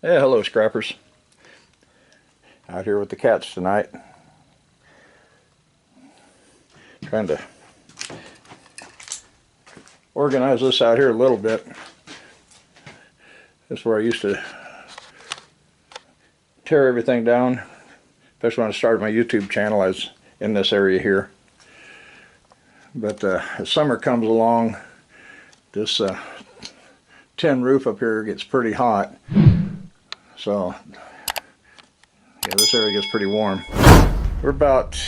Yeah, hello scrappers. Out here with the cats tonight. Trying to organize this out here a little bit. This is where I used to tear everything down. Especially when I started my YouTube channel, I was in this area here. But as summer comes along, this tin roof up here gets pretty hot. So yeah, this area gets pretty warm. We're about,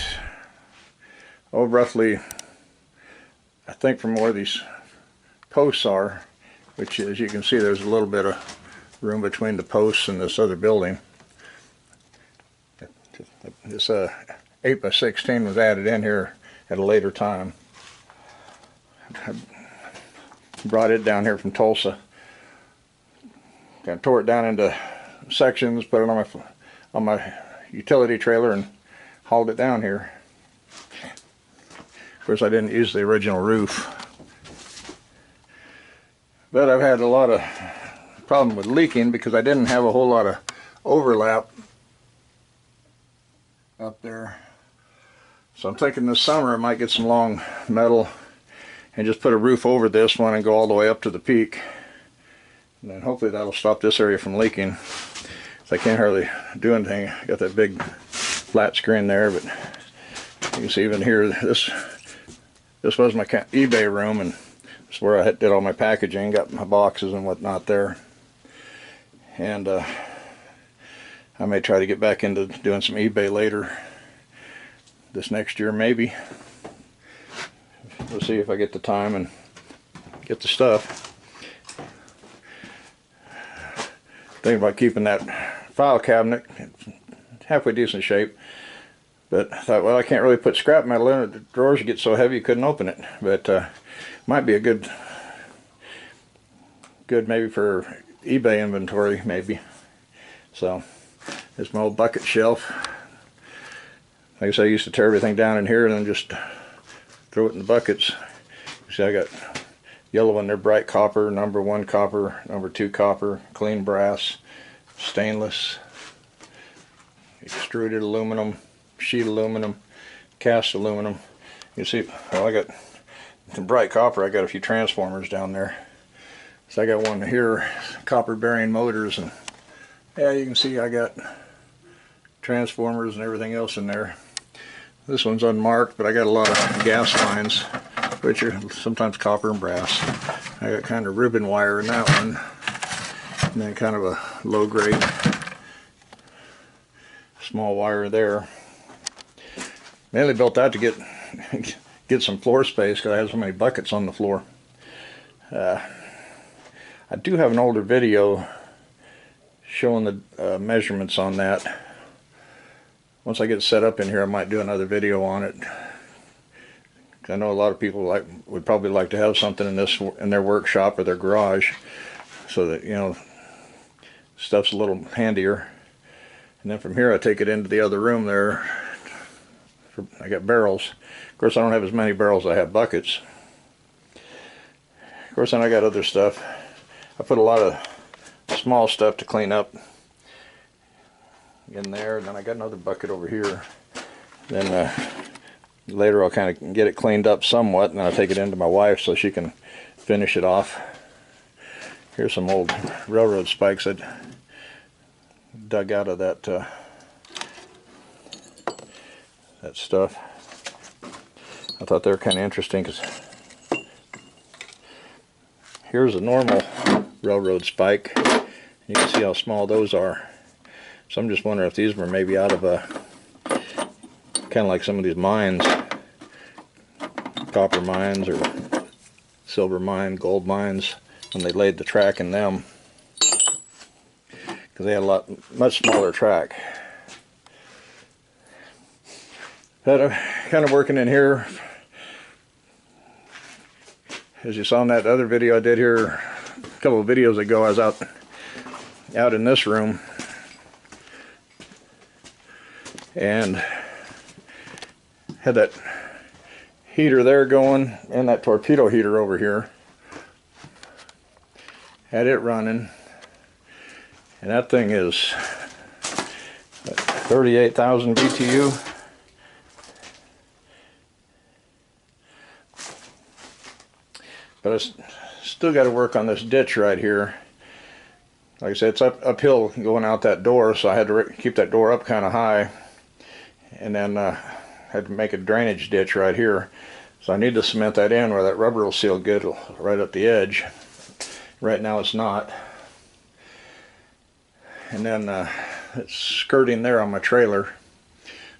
roughly, I think from where these posts are, which as you can see there's a little bit of room between the posts and this other building. This 8x16 was added in here at a later time. I brought it down here from Tulsa. Kind of tore it down into sections, put it on my utility trailer and hauled it down here. Of course I didn't use the original roof. But I've had a lot of problem with leaking because I didn't have a whole lot of overlap up there. So I'm thinking this summer I might get some long metal and just put a roof over this one and go all the way up to the peak. And then hopefully that'll stop this area from leaking. So I can't hardly do anything. I got that big flat screen there, but you can see even here, this was my eBay room, and this is where I did all my packaging, got my boxes and whatnot there. And I may try to get back into doing some eBay later this next year, maybe. We'll see if I get the time and get the stuff. Thinking about keeping that file cabinet halfway decent shape, but I thought, well, I can't really put scrap metal in it. The drawers get so heavy you couldn't open it. But might be a good maybe for eBay inventory, maybe. So there's my old bucket shelf. Like I said, I used to tear everything down in here and then just throw it in the buckets. See, I got yellow in there, bright copper, number 1 copper, number 2 copper, clean brass, stainless, extruded aluminum, sheet aluminum, cast aluminum. You see, well, I got the bright copper. I got a few transformers down there. So I got one here, copper bearing motors, and yeah, you can see I got transformers and everything else in there. This one's unmarked, but I got a lot of gas lines, which are sometimes copper and brass. I got kind of ribbon wire in that one, and then kind of a low grade small wire there. Mainly built that to get some floor space because I have so many buckets on the floor. I do have an older video showing the measurements on that. Once I get set up in here, I might do another video on it. I know a lot of people would probably like to have something in their workshop or their garage, so that, you know, stuff's a little handier. And then from here I take it into the other room there. I got barrels. Of course I don't have as many barrels as I have buckets. Of course then I got other stuff. I put a lot of small stuff to clean up in there, and then I got another bucket over here. Then later I'll kind of get it cleaned up somewhat, and then I'll take it into my wife so she can finish it off. Here's some old railroad spikes I dug out of that stuff. I thought they were kind of interesting because here's a normal railroad spike. You can see how small those are. So I'm just wondering if these were maybe out of kind of like some of these mines, copper mines or silver mine, gold mines, when they laid the track in them, because they had a much smaller track. But I'm kind of working in here. As you saw in that other video I did here a couple of videos ago, I was out in this room and had that heater there going and that torpedo heater over here. Had it running, And that thing is 38,000 BTU. But I still got to work on this ditch right here. Like I said, it's uphill going out that door, so I had to keep that door up kind of high. And then had to make a drainage ditch right here. So I need to cement that in where that rubber will seal good right at the edge. Right now it's not. And then it's skirting there on my trailer.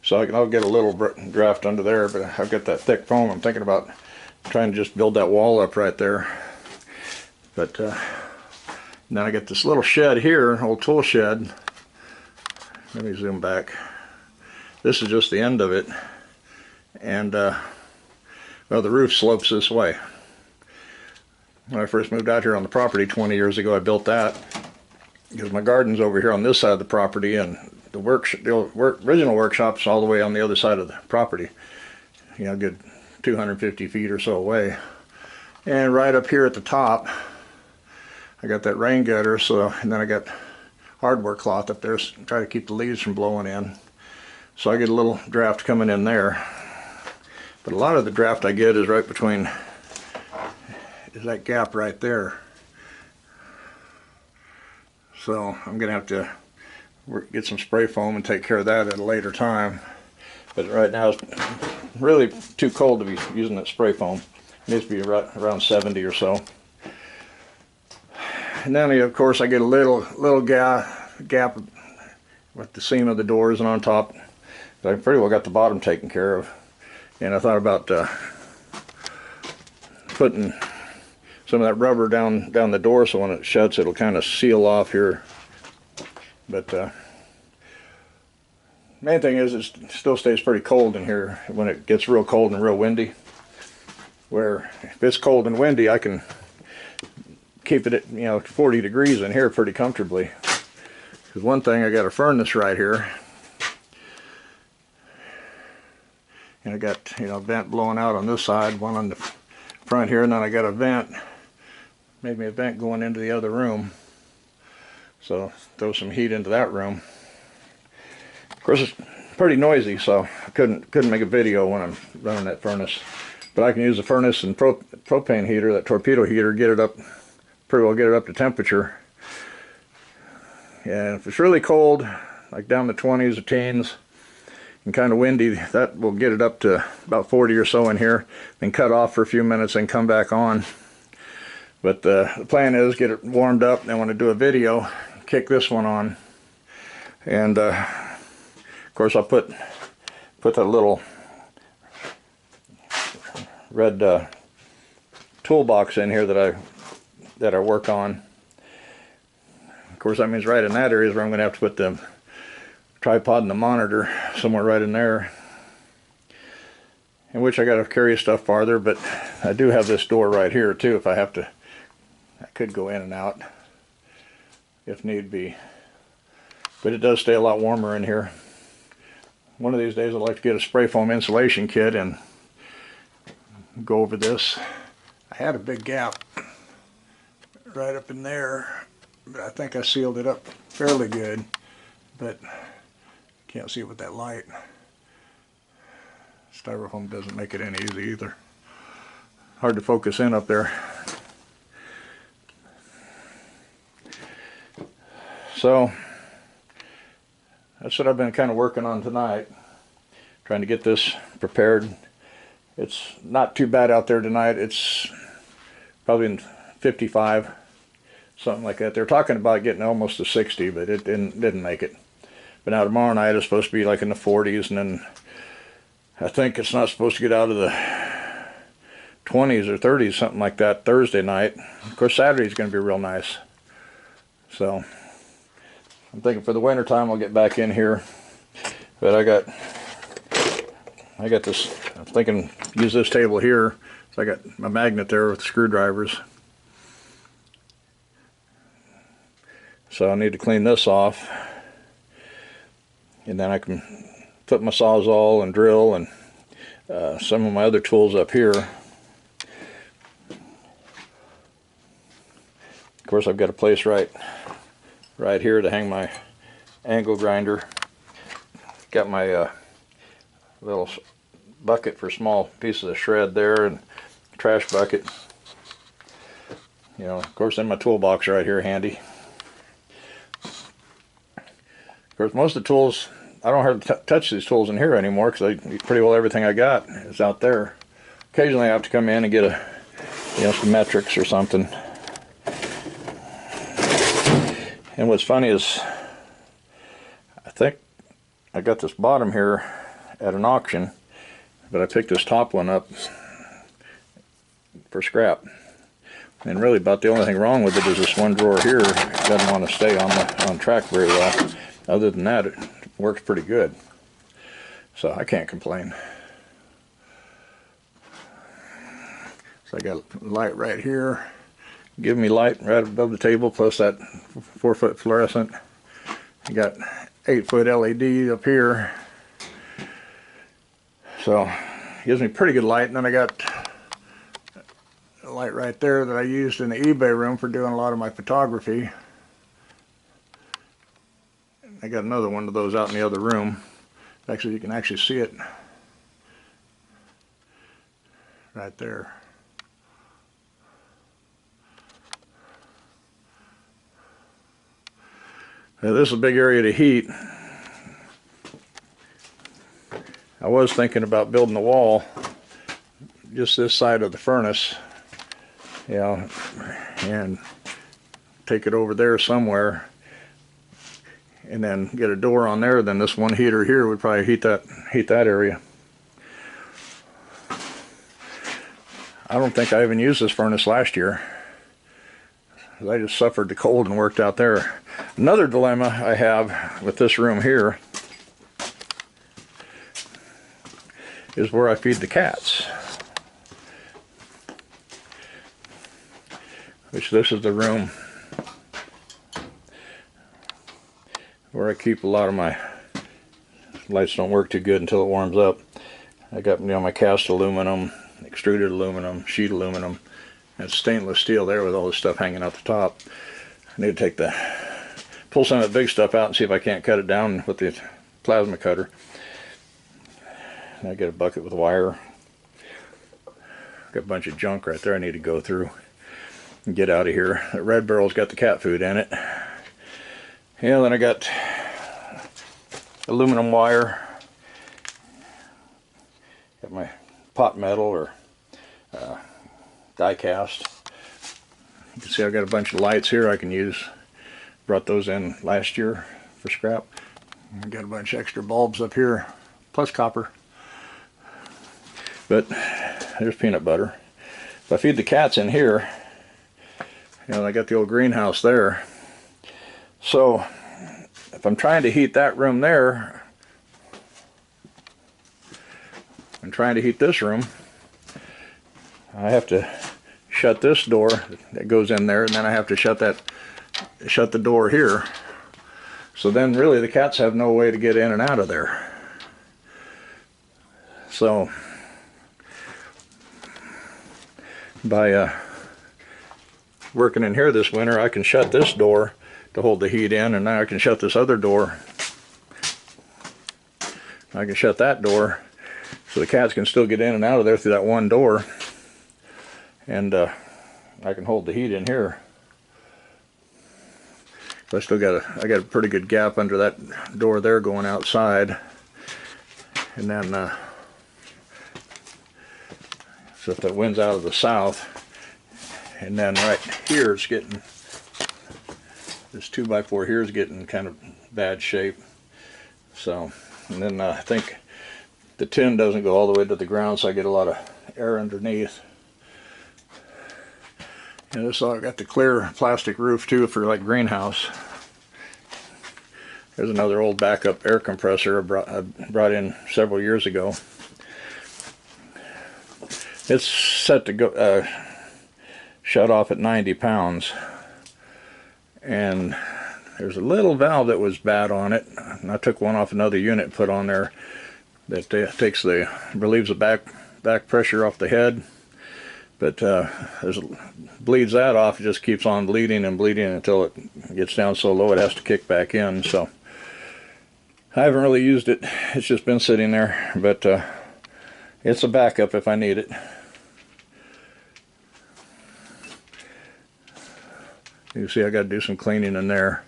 So I'll get a little draft under there, but I've got that thick foam. I'm thinking about trying to just build that wall up right there. But then I get this little shed here, old tool shed. Let me zoom back. This is just the end of it. And well, the roof slopes this way. When I first moved out here on the property 20 years ago, I built that because my garden's over here on this side of the property, and the original workshop's all the way on the other side of the property. You know, good 250 feet or so away. And right up here at the top, I got that rain gutter, and then I got hardware cloth up there to try to keep the leaves from blowing in. So I get a little draft coming in there. But a lot of the draft I get is right between, is that gap right there. So I'm going to have to get some spray foam and take care of that at a later time. But right now it's really too cold to be using that spray foam. It needs to be around 70 or so. And then of course I get a little gap with the seam of the doors and on top. But I pretty well got the bottom taken care of. And I thought about putting some of that rubber down the door, so when it shuts it'll kind of seal off here. But main thing is it still stays pretty cold in here when it gets real cold and real windy. Where if it's cold and windy, I can keep it at 40 degrees in here pretty comfortably. Because one thing, I got a furnace right here, and I got a vent blowing out on this side, one on the front here, and then I got a vent, made me a vent going into the other room. So throw some heat into that room. Of course it's pretty noisy, so I couldn't make a video when I'm running that furnace. But I can use the furnace and propane heater, that torpedo heater, pretty well get it up to temperature. And if it's really cold, like down the 20s or teens, and kind of windy, that will get it up to about 40 or so in here, then cut off for a few minutes and come back on. But the plan is get it warmed up, and then when I do a video, kick this one on. And of course I'll put that little red toolbox in here that I work on. Of course that means right in that area is where I'm going to have to put the tripod and the monitor, somewhere right in there. In which I got to carry stuff farther, but I do have this door right here too if I have to. I could go in and out if need be. But it does stay a lot warmer in here. One of these days I'd like to get a spray foam insulation kit and go over this. I had a big gap right up in there, but I think I sealed it up fairly good, but can't see it with that light. Styrofoam doesn't make it any easy either. Hard to focus in up there. So that's what I've been kind of working on tonight, trying to get this prepared. It's not too bad out there tonight. It's probably in 55, something like that. They're talking about getting almost to 60, but it didn't make it. But now tomorrow night it's supposed to be like in the 40s, and then I think it's not supposed to get out of the 20s or 30s, something like that, Thursday night. Of course Saturday's going to be real nice. So I'm thinking for the winter time I'll get back in here. But I got this, I'm thinking use this table here. So I got my magnet there with screwdrivers. So I need to clean this off. And then I can put my Sawzall and drill and some of my other tools up here. Of course I've got a place right right here to hang my angle grinder. Got my little bucket for small pieces of shred there, and trash bucket. You know, of course, then my toolbox right here handy. Of course, most of the tools, I don't hardly touch these tools in here anymore because pretty well everything I got is out there. Occasionally I have to come in and get some metrics or something. And what's funny is, I think I got this bottom here at an auction, but I picked this top one up for scrap. And really about the only thing wrong with it is this one drawer here. It doesn't want to stay on track very well. Other than that, it works pretty good. So I can't complain. So I got light right here. Give me light right above the table, plus that 4-foot fluorescent. I got 8-foot LED up here. So gives me pretty good light. And then I got a light right there that I used in the eBay room for doing a lot of my photography. I got another one of those out in the other room. Actually, you can actually see it right there. Now, this is a big area to heat. I was thinking about building a wall just this side of the furnace, you know, and take it over there somewhere, and then get a door on there. Then this one heater here would probably heat that area. I don't think I even used this furnace last year. I just suffered the cold and worked out there. Another dilemma I have with this room here is where I feed the cats. Which this is the room where I keep a lot of my lights. Don't work too good until it warms up. I got, you know, my cast aluminum, extruded aluminum, sheet aluminum, and stainless steel there with all this stuff hanging out the top. I need to pull some of that big stuff out and see if I can't cut it down with the plasma cutter. And I get a bucket with wire. Got a bunch of junk right there I need to go through and get out of here. That red barrel's got the cat food in it. Yeah, then I got aluminum wire. Got my pot metal or die cast. You can see I've got a bunch of lights here I can use. Brought those in last year for scrap. I got a bunch of extra bulbs up here, plus copper. But there's peanut butter. If I feed the cats in here, you know, I got the old greenhouse there. So if I'm trying to heat that room there, I'm trying to heat this room, I have to shut this door that goes in there, and then I have to shut the door here. So then really the cats have no way to get in and out of there. So by working in here this winter, I can shut this door to hold the heat in, and now I can shut this other door. I can shut that door so the cats can still get in and out of there through that one door, and I can hold the heat in here. So I got a pretty good gap under that door there going outside, and then so if the wind's out of the south, and then right here it's getting, this 2x4 here is getting kind of bad shape. So, and then I think the tin doesn't go all the way to the ground, so I get a lot of air underneath. And this, I've got the clear plastic roof too for like greenhouse. There's another old backup air compressor I brought in several years ago. It's set to go shut off at 90 pounds, and there's a little valve that was bad on it, and I took one off another unit and put on there that relieves the back pressure off the head. But bleeds that off, it just keeps on bleeding and bleeding until it gets down so low it has to kick back in. So I haven't really used it. It's just been sitting there, but it's a backup if I need it. You see, I got to do some cleaning in there.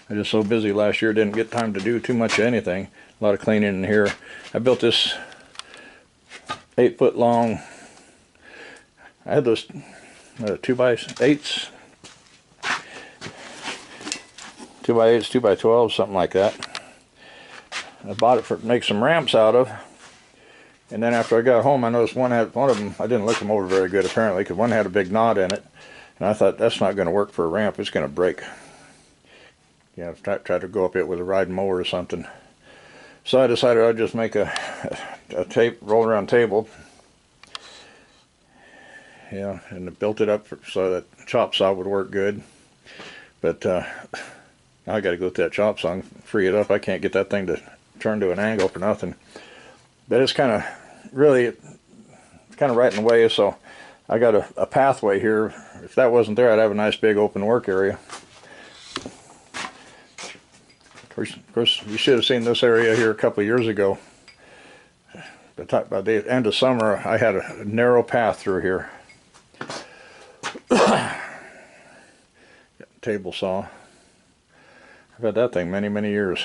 I was just so busy last year, didn't get time to do too much of anything. A lot of cleaning in here. I built this 8-foot long. I had those 2x8s, 2x8s, 2x12s, something like that. I bought it to make some ramps out of. And then after I got home, I noticed one of them, I didn't look them over very good apparently, because one had a big knot in it. And I thought, that's not going to work for a ramp, it's going to break. You know, try to go up it with a riding mower or something. So I decided I'd just make a roll around table. Yeah, and I built it up so that chop saw would work good. But now I got to go to that chop saw and free it up. I can't get that thing to turn to an angle for nothing. But it's kind of really, kind of right in the way, so I got a pathway here. If that wasn't there, I'd have a nice big open work area. Of course, you should have seen this area here a couple of years ago. By the end of summer, I had a narrow path through here. Table saw. I've had that thing many, many years.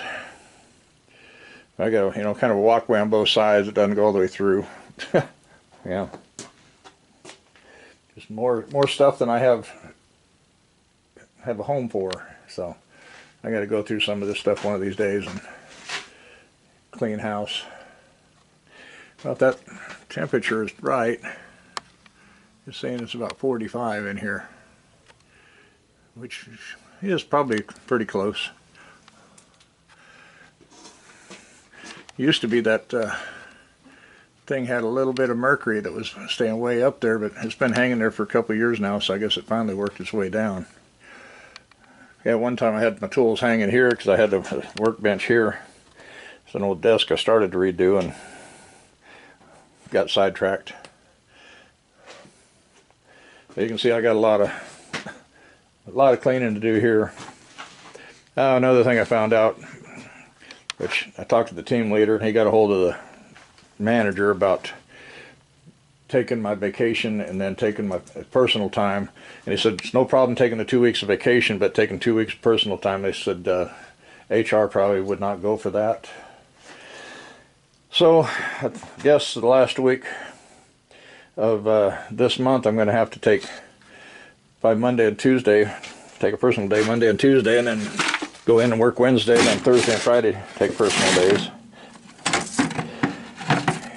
I got, you know, kind of a walkway on both sides. It doesn't go all the way through. Yeah. Just more stuff than I have a home for. So I got to go through some of this stuff one of these days and clean house. Well, if that temperature is right, it's saying it's about 45 in here, which is probably pretty close. Used to be that thing had a little bit of mercury that was staying way up there, but it's been hanging there for a couple of years now, so I guess it finally worked its way down. Yeah, one time I had my tools hanging here because I had a workbench here. It's an old desk I started to redo and got sidetracked. But you can see I got a lot of cleaning to do here. Another thing I found out, which I talked to the team leader, and he got a hold of the manager about taking my vacation and then taking my personal time. And he said, it's no problem taking the 2 weeks of vacation, but taking 2 weeks of personal time, they said HR probably would not go for that. So I guess the last week of this month, I'm going to have to take, by Monday and Tuesday, take a personal day Monday and Tuesday, and then go in and work Wednesday, and then Thursday and Friday take personal days.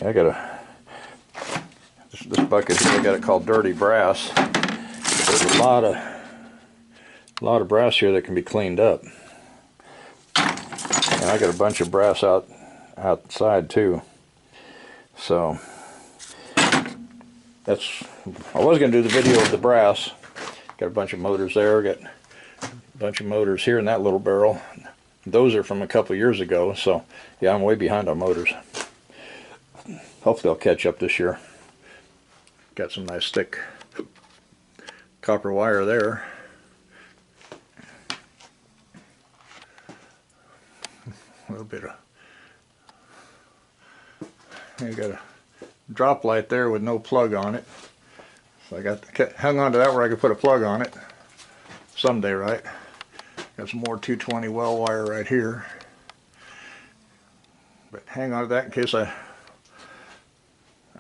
I got this bucket here, I got it called Dirty Brass. There's a lot of brass here that can be cleaned up. And I got a bunch of brass outside too. So that's, I was going to do the video of the brass. Got a bunch of motors there, got a bunch of motors here in that little barrel. Those are from a couple of years ago, so yeah, I'm way behind on motors. Hopefully I'll catch up this year. Got some nice thick copper wire there. A little bit of, you got a drop light there with no plug on it. So I hung on to that where I could put a plug on it someday, right? Got some more 220 well wire right here. But hang on to that in case I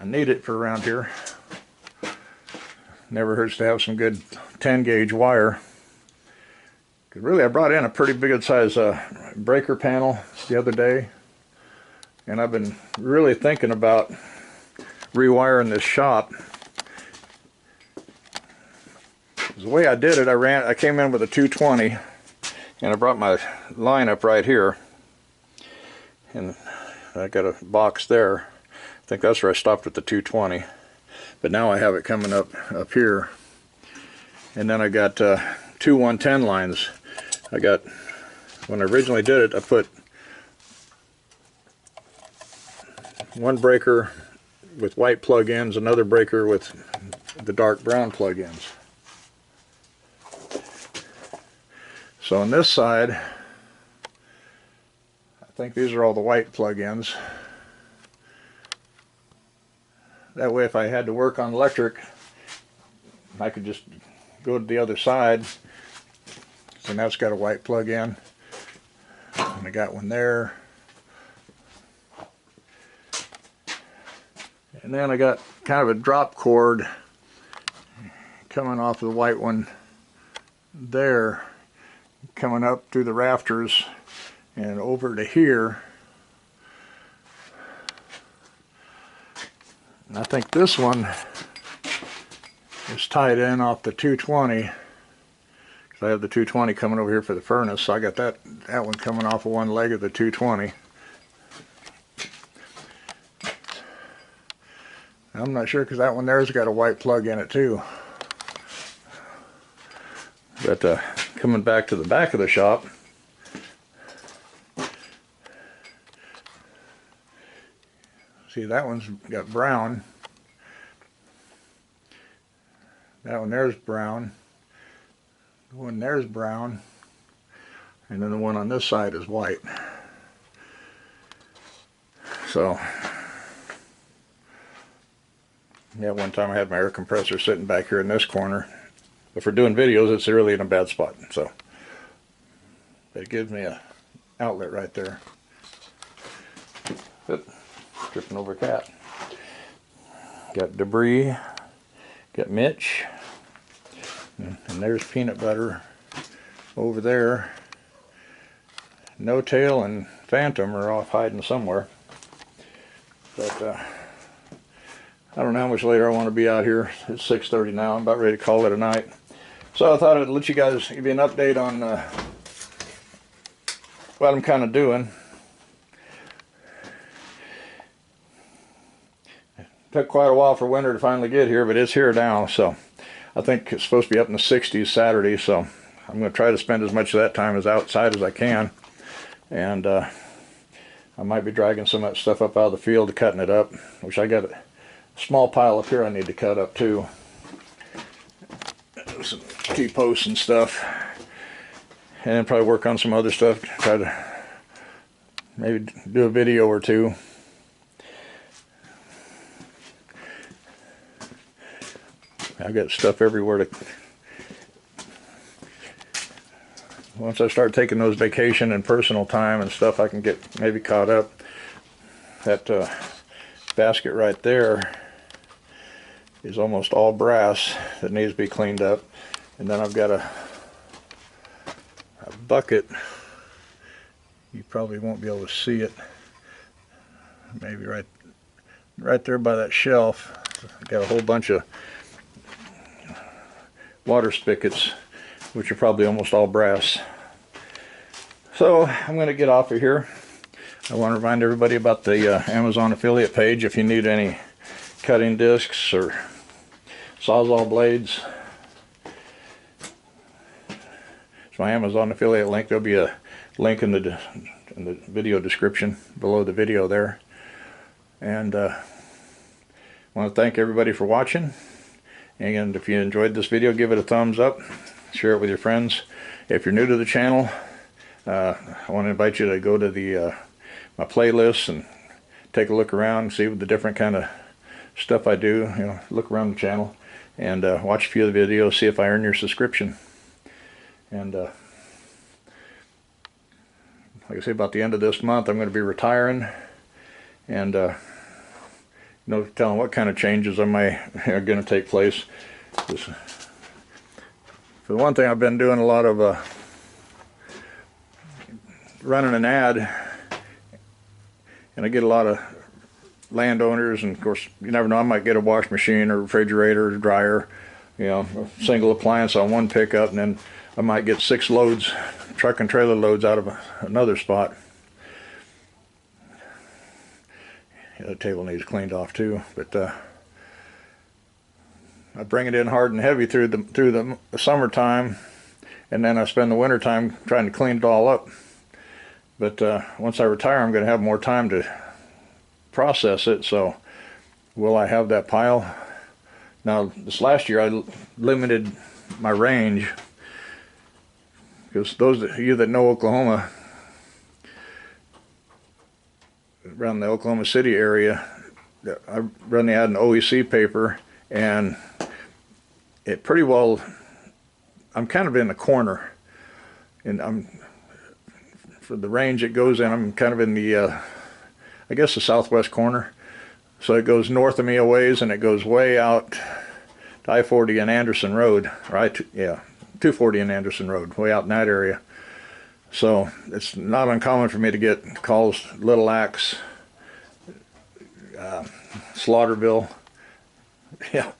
need it for around here. Never hurts to have some good 10 gauge wire. Cause really I brought in a pretty big size breaker panel the other day, and I've been really thinking about rewiring this shop. The way I did it, I came in with a 220, and I brought my line up right here, and I got a box there. I think that's where I stopped with the 220, but now I have it coming up here. And then I got two 110 lines. I got, when I originally did it, I put one breaker with white plug-ins, another breaker with the dark brown plug-ins. So on this side, I think these are all the white plug-ins. That way if I had to work on electric, I could just go to the other side. So now it's got a white plug-in. And I got one there. And then I got kind of a drop cord coming off of the white one there, coming up through the rafters and over to here. And I think this one is tied in off the 220, because I have the 220 coming over here for the furnace, so I got that one coming off of one leg of the 220. I'm not sure, because that one there's got a white plug in it too. But coming back to the back of the shop, see, that one's got brown. That one there's brown. The one there's brown. And then the one on this side is white. So, yeah, one time I had my air compressor sitting back here in this corner. But for doing videos, it's really in a bad spot. So, it gives me an outlet right there. Oop, tripping over a cat. Got debris. Got Mitch. And there's peanut butter over there. No Tail and Phantom are off hiding somewhere. But, I don't know how much later I want to be out here. It's 6:30 now. I'm about ready to call it a night. So I thought I'd let you guys give you an update on what I'm kind of doing. It took quite a while for winter to finally get here, but it's here now. So I think it's supposed to be up in the 60s Saturday. So I'm going to try to spend as much of that time as outside as I can. And I might be dragging some of that stuff up out of the field and cutting it up, which I got a small pile up here I need to cut up too. Some T-posts and stuff. And then probably work on some other stuff. Try to maybe do a video or two. I got stuff everywhere to... Once I start taking those vacation and personal time and stuff, I can get maybe caught up. That basket right there is almost all brass that needs to be cleaned up. And then I've got a bucket. You probably won't be able to see it. Maybe right there by that shelf. I've got a whole bunch of water spigots, which are probably almost all brass. So I'm going to get off of here. I want to remind everybody about the Amazon affiliate page. If you need any cutting discs or Sawzall blades, it's my Amazon affiliate link. There'll be a link in the video description below the video there. And I want to thank everybody for watching. And if you enjoyed this video, give it a thumbs up. Share it with your friends. If you're new to the channel, I want to invite you to go to my playlists and take a look around, see what the different kind of stuff I do. You know, look around the channel and watch a few of the videos, see if I earn your subscription. And like I say, about the end of this month, I'm going to be retiring, and no telling what kind of changes are going to take place. For the one thing, I've been doing a lot of running an ad, and I get a lot of landowners, and of course you never know, I might get a wash machine or refrigerator or dryer, you know, a single appliance on one pickup, and then I might get 6 loads, truck and trailer loads out of another spot. Yeah, the table needs cleaned off too, but I bring it in hard and heavy through the summertime, and then I spend the winter time trying to clean it all up. But once I retire, I'm going to have more time to process it, so will I have that pile? Now, this last year I limited my range, because those of you that know Oklahoma, around the Oklahoma City area, I run the ad in the OEC paper, and it pretty well, I'm kind of in the corner, and I'm, for the range it goes in, I'm kind of in the, I guess the southwest corner. So it goes north of me a ways, and it goes way out to I-40 and Anderson Road, right? Yeah, 240 and Anderson Road, way out in that area. So it's not uncommon for me to get calls, Little Axe, Slaughterville, yeah,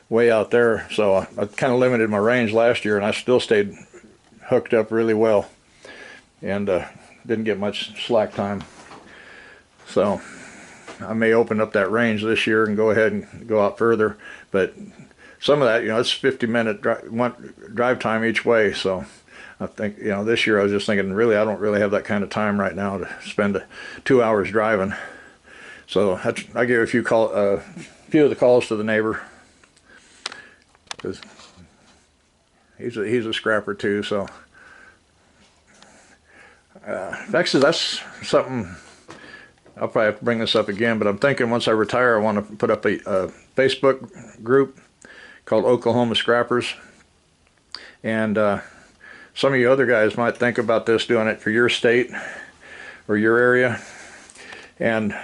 way out there. So I kind of limited my range last year, and I still stayed hooked up really well, and didn't get much slack time. So I may open up that range this year and go ahead and go out further, but some of that, you know, it's 50-minute drive time each way. So I think, you know, this year I was just thinking, really, I don't really have that kind of time right now to spend 2 hours driving. So I gave a few of the calls to the neighbor, because he's a scrapper too. So actually, that's something. I'll probably have to bring this up again, but I'm thinking once I retire, I want to put up a Facebook group called Oklahoma Scrappers. And some of you other guys might think about this, doing it for your state or your area. And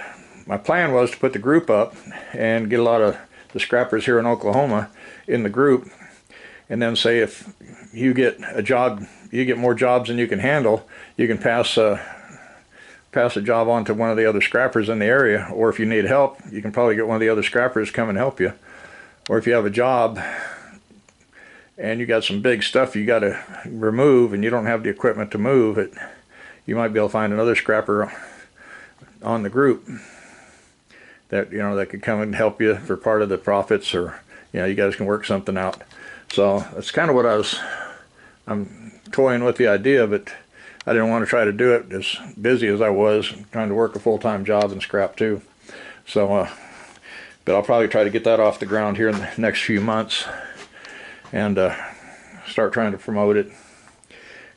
my plan was to put the group up and get a lot of the scrappers here in Oklahoma in the group, and then say if you get a job, you get more jobs than you can handle, you can pass a job on to one of the other scrappers in the area. Or if you need help, you can probably get one of the other scrappers to come and help you. Or if you have a job and you got some big stuff you got to remove and you don't have the equipment to move it, you might be able to find another scrapper on the group that, you know, that could come and help you for part of the profits, or, you know, you guys can work something out. So that's kind of what I'm toying with the idea, but I didn't want to try to do it as busy as I was trying to work a full-time job and scrap too. So but I'll probably try to get that off the ground here in the next few months, and start trying to promote it,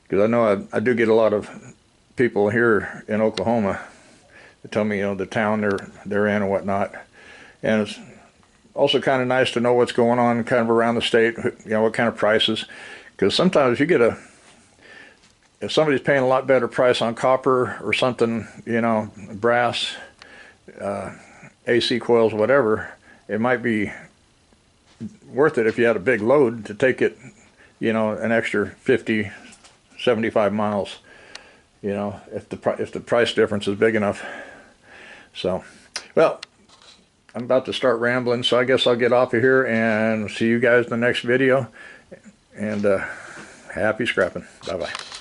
because I know I do get a lot of people here in Oklahoma that tell me, you know, the town they're in and whatnot. And it's also kind of nice to know what's going on kind of around the state, you know, what kind of prices, because sometimes you get if somebody's paying a lot better price on copper or something, you know, brass, AC coils, whatever, it might be worth it if you had a big load to take it, you know, an extra 50, 75 miles, you know, if the price difference is big enough. So, well, I'm about to start rambling, so I guess I'll get off of here and see you guys in the next video. And happy scrapping. Bye-bye.